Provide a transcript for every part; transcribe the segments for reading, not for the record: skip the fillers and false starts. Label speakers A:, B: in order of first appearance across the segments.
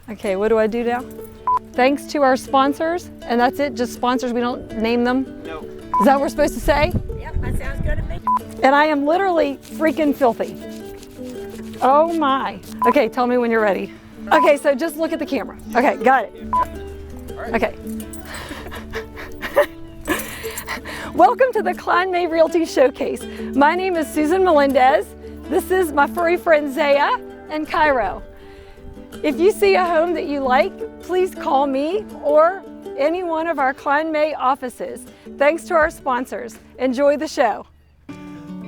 A: Okay, what do I do now? Thanks to our sponsors, and that's it, just sponsors, we don't name them?
B: No.
A: Is that what we're supposed to say?
C: Yep, that sounds good to me.
A: And I am literally freaking filthy. Oh my. Okay, tell me when you're ready. Okay, so just look at the camera. Okay, got it. Okay. Welcome to the Kline May Realty Showcase. My name is Susan Melendez. This is my furry friend Zaya and Kyro. If you see a home that you like, please call me or any one of our Kline May offices. Thanks to our sponsors. Enjoy the show.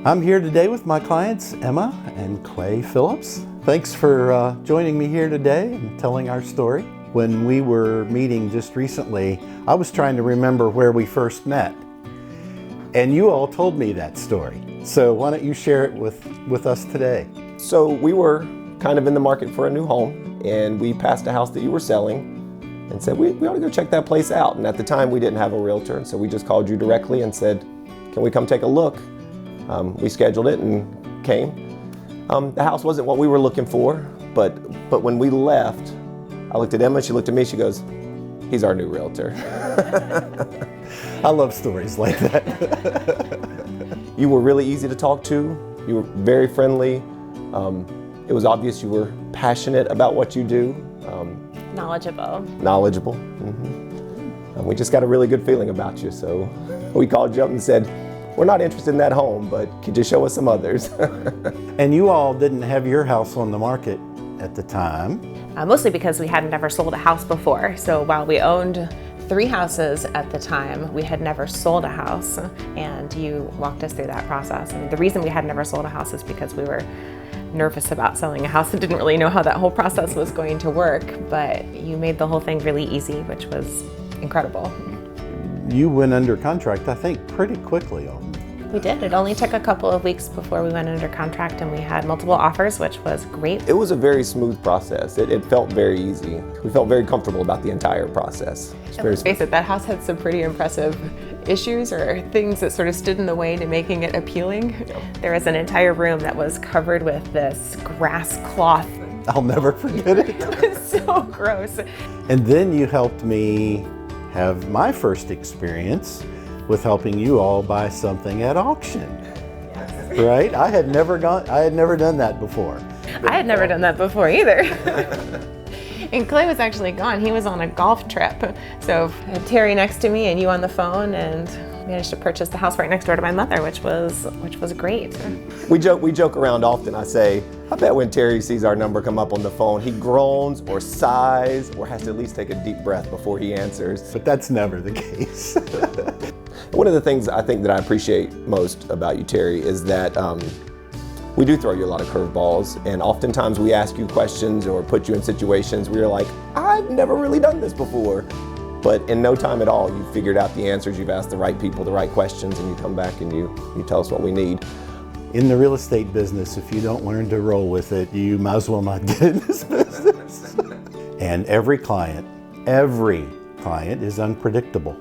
D: I'm here today with my clients, Emma and Clay Phillips. Thanks for joining me here today and telling our story. When we were meeting just recently, I was trying to remember where we first met. And you all told me that story. So why don't you share it with us today?
B: So we were kind of in the market for a new home, and we passed a house that you were selling and said, we ought to go check that place out. And at the time we didn't have a realtor, so we just called you directly and said, can we come take a look? We scheduled it and came. The house wasn't what we were looking for, but when we left, I looked at Emma, she looked at me, she goes, he's our new realtor.
D: I love stories like that.
B: You were really easy to talk to. You were very friendly. It was obvious you were passionate about what you do.
E: Knowledgeable.
B: Knowledgeable. And we just got a really good feeling about you. So we called you up and said, we're not interested in that home, but could you show us some others?
D: And you all didn't have your house on the market at the time.
E: Mostly because we had never sold a house before. So while we owned 3 houses at the time, we had never sold a house, and you walked us through that process. And the reason we had never sold a house is because we were nervous about selling a house and didn't really know how that whole process was going to work, but you made the whole thing really easy, which was incredible.
D: You went under contract, I think, pretty quickly on me.
E: We did. It only took a couple of weeks before we went under contract, and we had multiple offers, which was great.
B: It was a very smooth process. It felt very easy. We felt very comfortable about the entire process.
E: Let's face it, that house had some pretty impressive issues or things that sort of stood in the way to making it appealing. Yep. There was an entire room that was covered with this grass cloth.
D: I'll never forget it.
E: It was so gross.
D: And then you helped me have my first experience with helping you all buy something at auction. Yes. Right? I had never done that before.
E: I had never done that before either. And Clay was actually gone. He was on a golf trip. So I had Terry next to me and you on the phone, and managed to purchase the house right next door to my mother, which was great.
B: We joke around often. I say, I bet when Terry sees our number come up on the phone, he groans or sighs or has to at least take a deep breath before he answers.
D: But that's never the case.
B: One of the things I think that I appreciate most about you, Terry, is that we do throw you a lot of curveballs, and oftentimes we ask you questions or put you in situations where you're like, I've never really done this before. But in no time at all, you've figured out the answers, you've asked the right people the right questions, and you come back and you tell us what we need.
D: In the real estate business, if you don't learn to roll with it, you might as well not get in this business. And every client is unpredictable.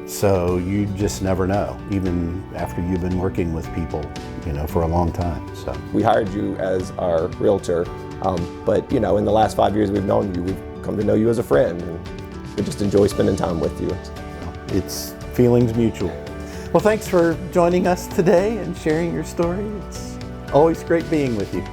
D: So you just never know, even after you've been working with people, for a long time. So
B: we hired you as our realtor, but in the last 5 years we've known you, we've come to know you as a friend, and we just enjoy spending time with you.
D: It's feelings mutual. Well, thanks for joining us today and sharing your story. It's always great being with you.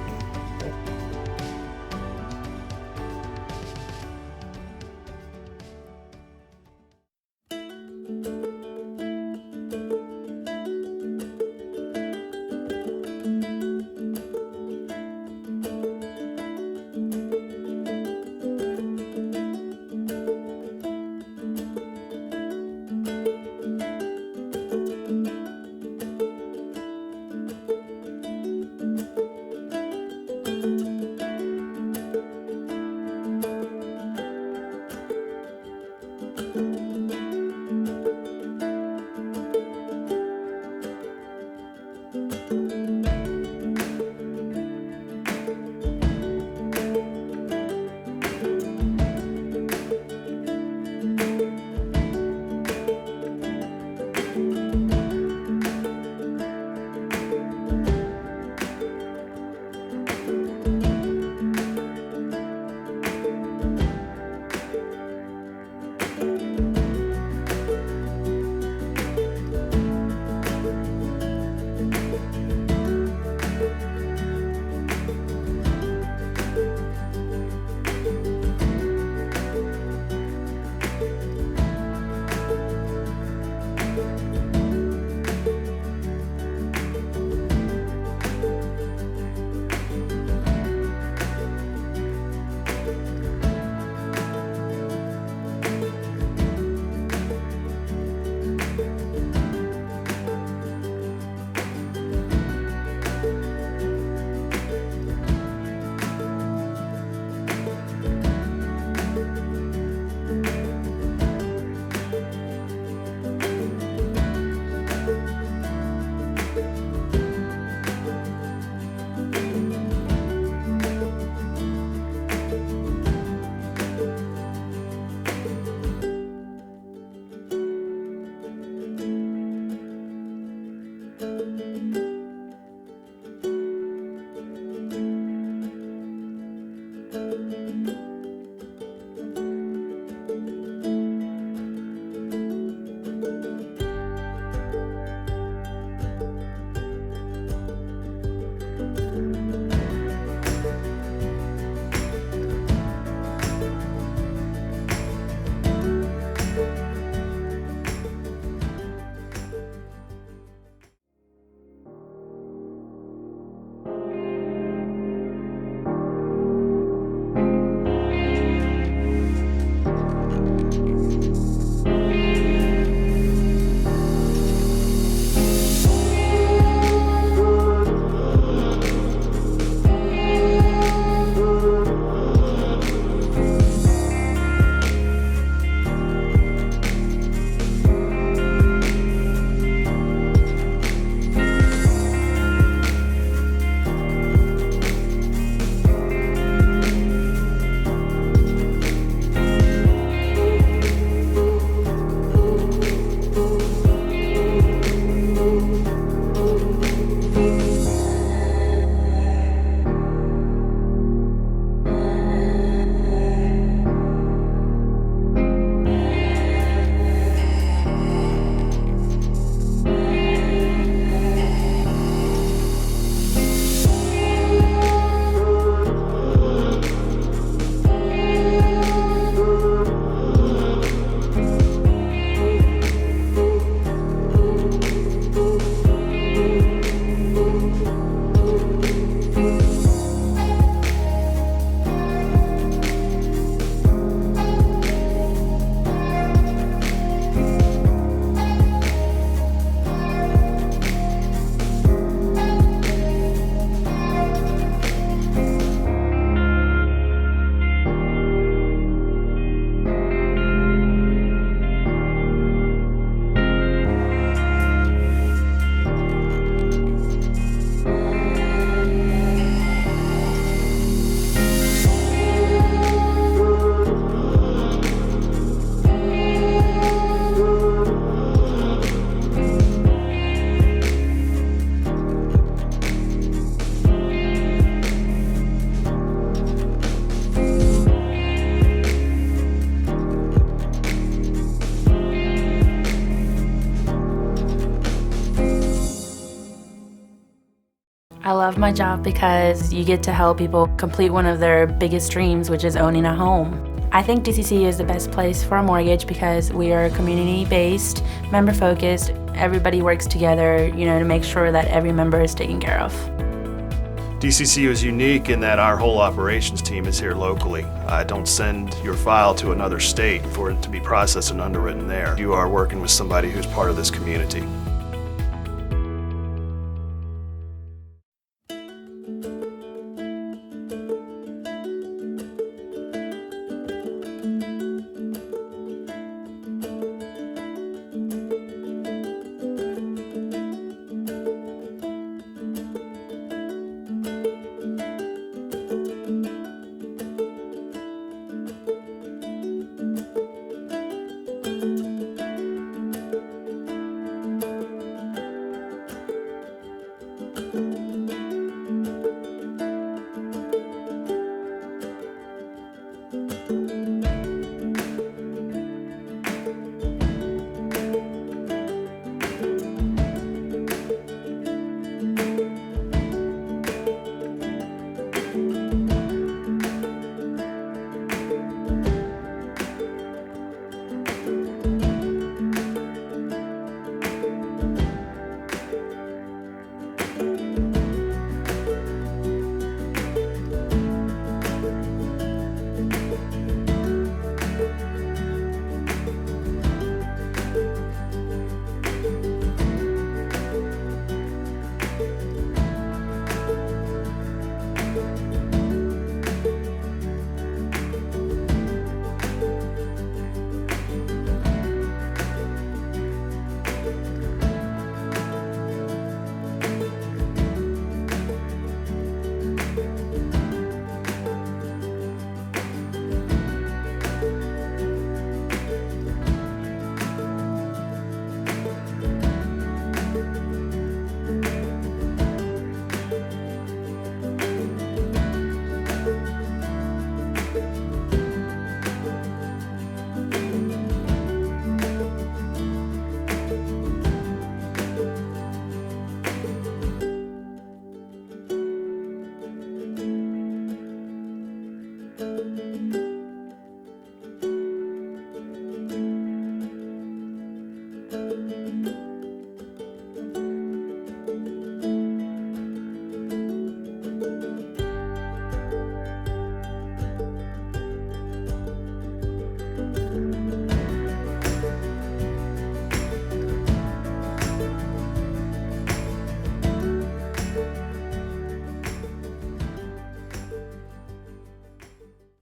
C: I love my job because you get to help people complete one of their biggest dreams, which is owning a home. I think DCC is the best place for a mortgage because we are community-based, member-focused. Everybody works together, to make sure that every member is taken care of.
F: DCC is unique in that our whole operations team is here locally. Don't send your file to another state for it to be processed and underwritten there. You are working with somebody who's part of this community.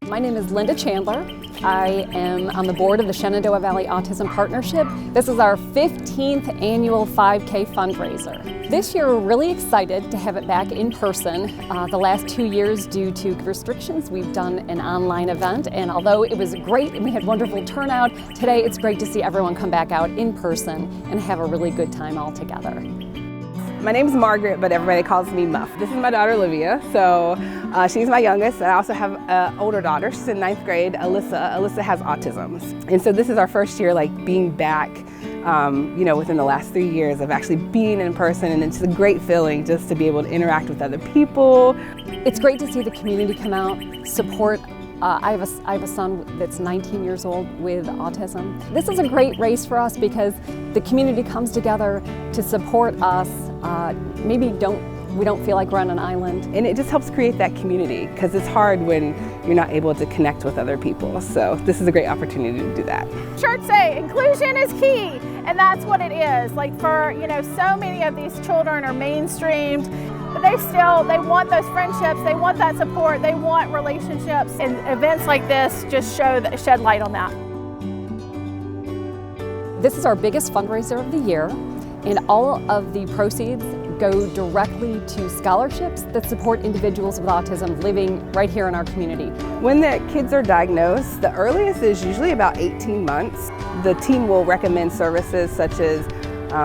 A: My name is Linda Chandler. I am on the board of the Shenandoah Valley Autism Partnership. This is our 15th annual 5K fundraiser. This year we're really excited to have it back in person. The last 2 years, due to restrictions, we've done an online event, and although it was great and we had wonderful turnout, today it's great to see everyone come back out in person and have a really good time all together.
G: My name's Margaret, but everybody calls me Muff. This is my daughter Olivia, so she's my youngest, and I also have an older daughter. She's in 9th grade, Alyssa. Alyssa has autism. And so this is our first year being back, within the last 3 years of actually being in person, and it's a great feeling just to be able to interact with other people.
A: It's great to see the community come out, support. I have a son that's 19 years old with autism. This is a great race for us because the community comes together to support us. We don't feel like we're on an island.
G: And it just helps create that community because it's hard when you're not able to connect with other people. So this is a great opportunity to do that.
H: Church say inclusion is key, and that's what it is. So many of these children are mainstreamed, but they want those friendships, they want that support, they want relationships, and events like this just shed light on that.
A: This is our biggest fundraiser of the year, and all of the proceeds go directly to scholarships that support individuals with autism living right here in our community.
G: When the kids are diagnosed, the earliest is usually about 18 months. The team will recommend services such as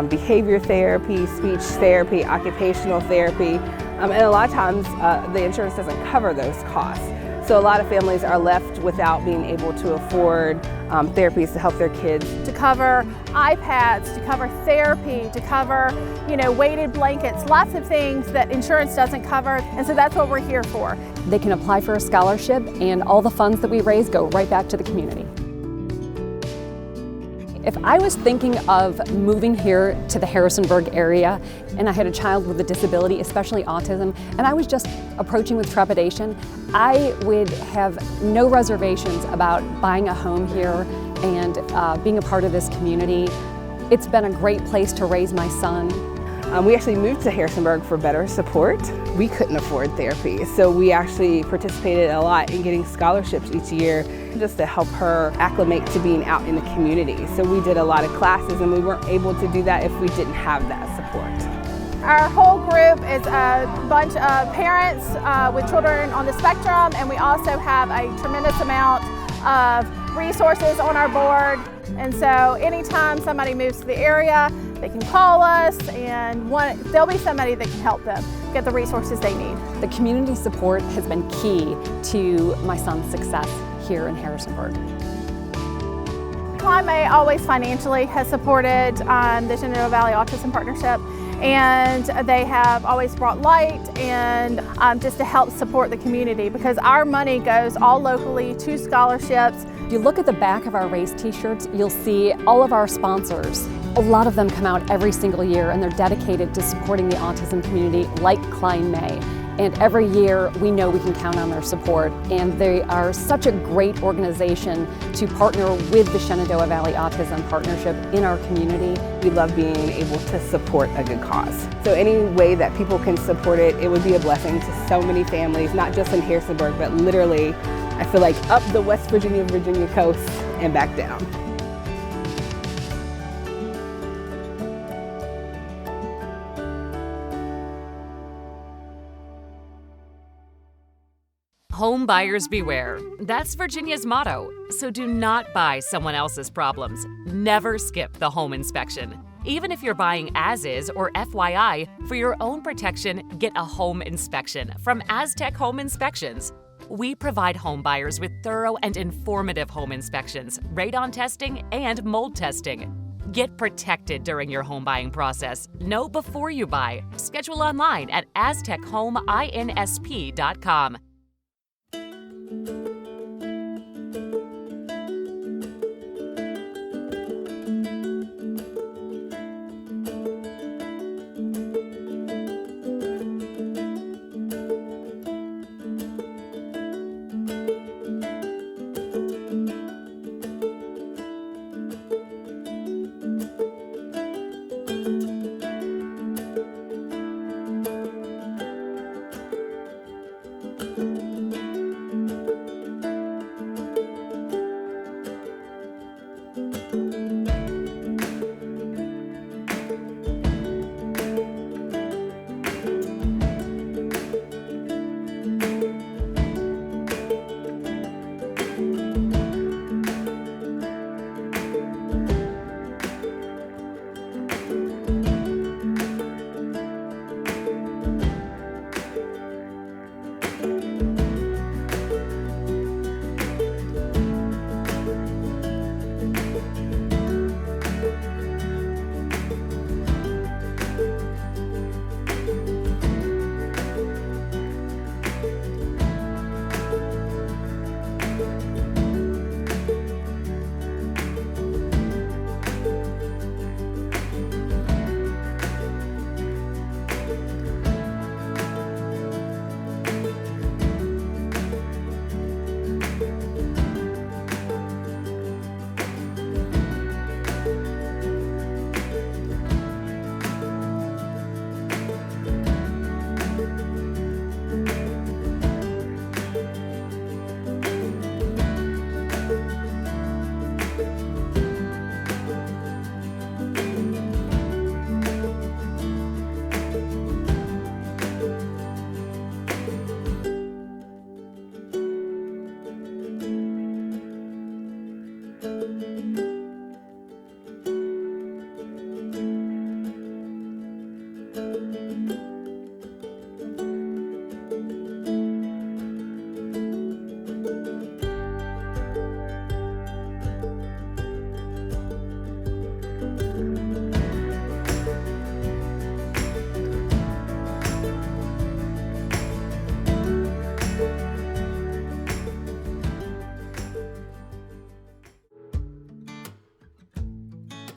G: behavior therapy, speech therapy, occupational therapy, and a lot of times the insurance doesn't cover those costs. So a lot of families are left without being able to afford therapies to help their kids.
H: To cover iPads, to cover therapy, to cover, weighted blankets, lots of things that insurance doesn't cover. And so that's what we're here for.
A: They can apply for a scholarship, and all the funds that we raise go right back to the community. If I was thinking of moving here to the Harrisonburg area and I had a child with a disability, especially autism, and I was just approaching with trepidation, I would have no reservations about buying a home here and being a part of this community. It's been a great place to raise my son.
G: We actually moved to Harrisonburg for better support. We couldn't afford therapy, so we actually participated a lot in getting scholarships each year just to help her acclimate to being out in the community. So we did a lot of classes, and we weren't able to do that if we didn't have that support.
H: Our whole group is a bunch of parents with children on the spectrum, and we also have a tremendous amount of resources on our board. And so anytime somebody moves to the area, they can call us, and there'll be somebody that can help them get the resources they need.
A: The community support has been key to my son's success here in Harrisonburg.
H: Kline May always financially has supported the Shenandoah Valley Autism Partnership, and they have always brought light and just to help support the community, because our money goes all locally to scholarships.
A: If you look at the back of our race t-shirts, you'll see all of our sponsors. A lot of them come out every single year, and they're dedicated to supporting the autism community, like Kline May. And every year we know we can count on their support, and they are such a great organization to partner with the Shenandoah Valley Autism Partnership in our community.
G: We love being able to support a good cause. So any way that people can support it, it would be a blessing to so many families, not just in Harrisonburg, but literally, I feel like up the West Virginia coast and back down.
I: Home buyers beware. That's Virginia's motto. So do not buy someone else's problems. Never skip the home inspection. Even if you're buying as is or FYI, for your own protection, get a home inspection from Aztec Home Inspections. We provide home buyers with thorough and informative home inspections, radon testing, and mold testing. Get protected during your home buying process. Know before you buy. Schedule online at aztechomeInsp.com.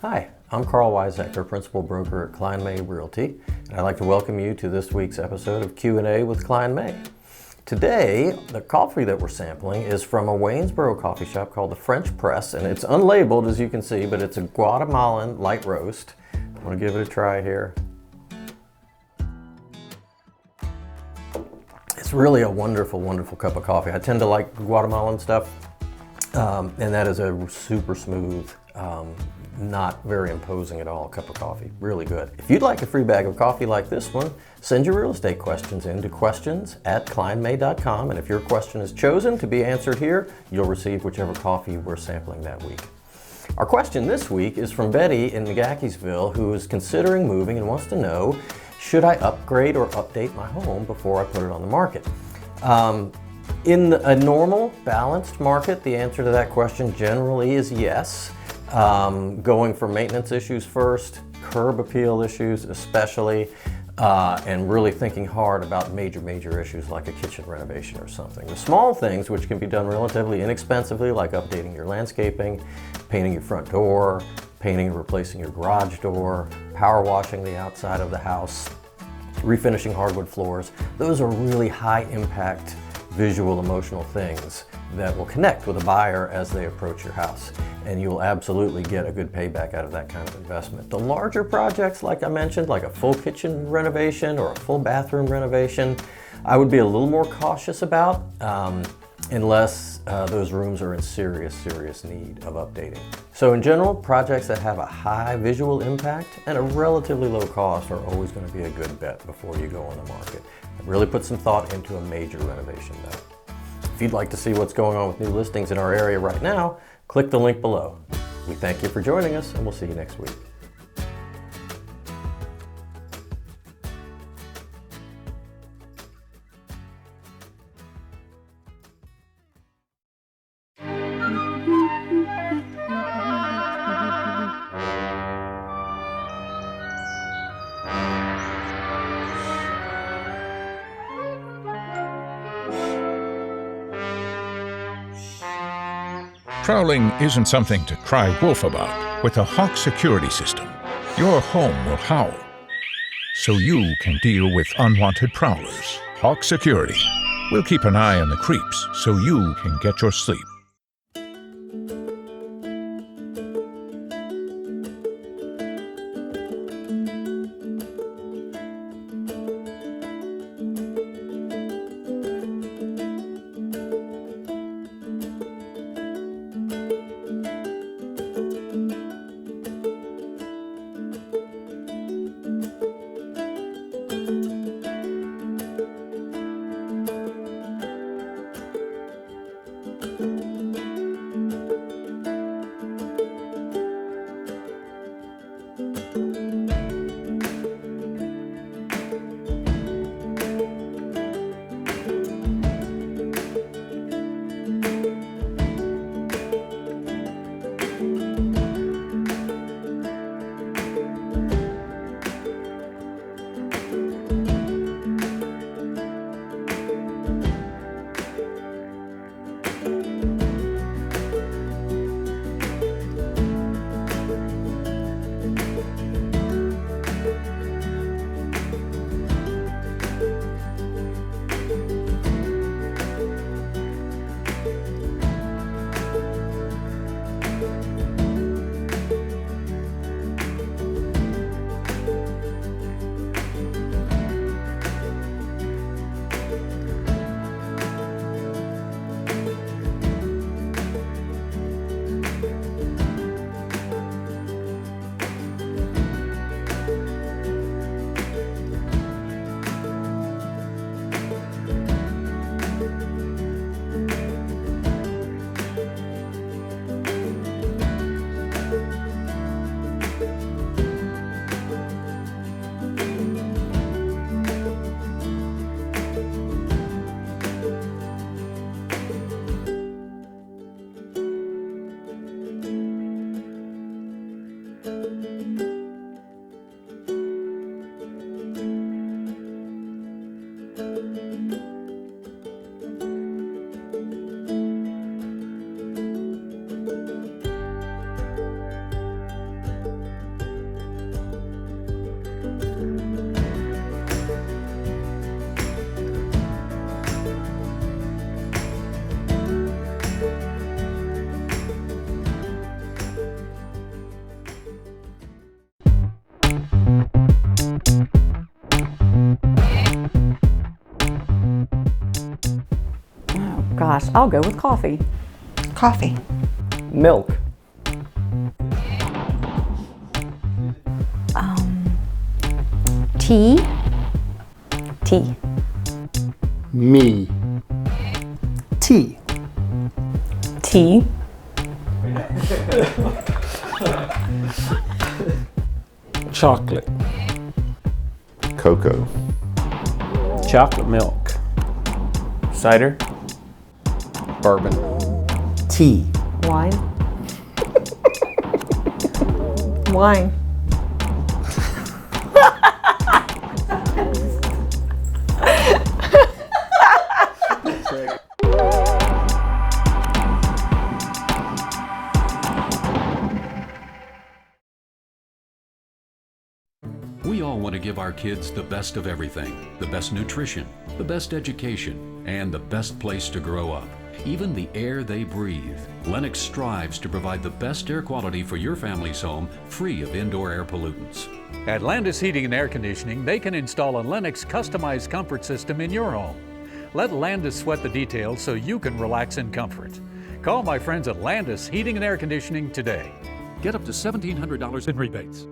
J: Hi, I'm Karl Waizecker, Principal Broker at Kline May Realty, and I'd like to welcome you to this week's episode of Q&A with Kline May. Today, the coffee that we're sampling is from a Waynesboro coffee shop called the French Press, and it's unlabeled as you can see, but it's a Guatemalan light roast. I'm going to give it a try here. It's really a wonderful, wonderful cup of coffee. I tend to like Guatemalan stuff, and that is a super smooth, not very imposing at all cup of coffee. Really good. If you'd like a free bag of coffee like this one, send your real estate questions in to questions@klinemay.com, and if your question is chosen to be answered here, you'll receive whichever coffee we're sampling that week. Our question this week is from Betty in McGaheysville, who is considering moving and wants to know, should I upgrade or update my home before I put it on the market? In a normal, balanced market, the answer to that question generally is yes. Going for maintenance issues first, curb appeal issues especially, and really thinking hard about major issues like a kitchen renovation or something. The small things, which can be done relatively inexpensively, like updating your landscaping, painting your front door, painting and replacing your garage door, power washing the outside of the house, refinishing hardwood floors, those are really high impact visual, emotional things that will connect with a buyer as they approach your house. And you will absolutely get a good payback out of that kind of investment. The larger projects, like I mentioned, like a full kitchen renovation or a full bathroom renovation, I would be a little more cautious about unless those rooms are in serious need of updating. So in general, projects that have a high visual impact and a relatively low cost are always going to be a good bet before you go on the market. Really put some thought into a major renovation though. If you'd like to see what's going on with new listings in our area right now, click the link below. We thank you for joining us, and we'll see you next week.
K: Prowling isn't something to cry wolf about. With a Houff security system, your home will howl, so you can deal with unwanted prowlers. Houff Security will keep an eye on the creeps, so you can get your sleep.
H: Thank you.
L: I'll go with coffee.
M: Coffee.
J: Milk.
M: Tea. Tea.
N: Me. Tea.
M: Tea.
N: Chocolate.
O: Cocoa.
N: Chocolate milk.
J: Cider.
N: Bourbon.
L: Tea.
M: Wine. Wine.
P: We all want to give our kids the best of everything, the best nutrition, the best education, and the best place to grow up. Even the air they breathe. Lennox strives to provide the best air quality for your family's home, free of indoor air pollutants.
Q: At Landis Heating and Air Conditioning, they can install a Lennox customized comfort system in your home. Let Landis sweat the details so you can relax in comfort. Call my friends at Landis Heating and Air Conditioning today.
P: Get up to $1,700 in rebates.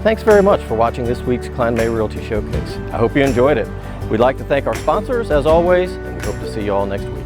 J: Thanks very much for watching this week's Kline May Realty Showcase. I hope you enjoyed it. We'd like to thank our sponsors, as always, and we hope to see you all next week.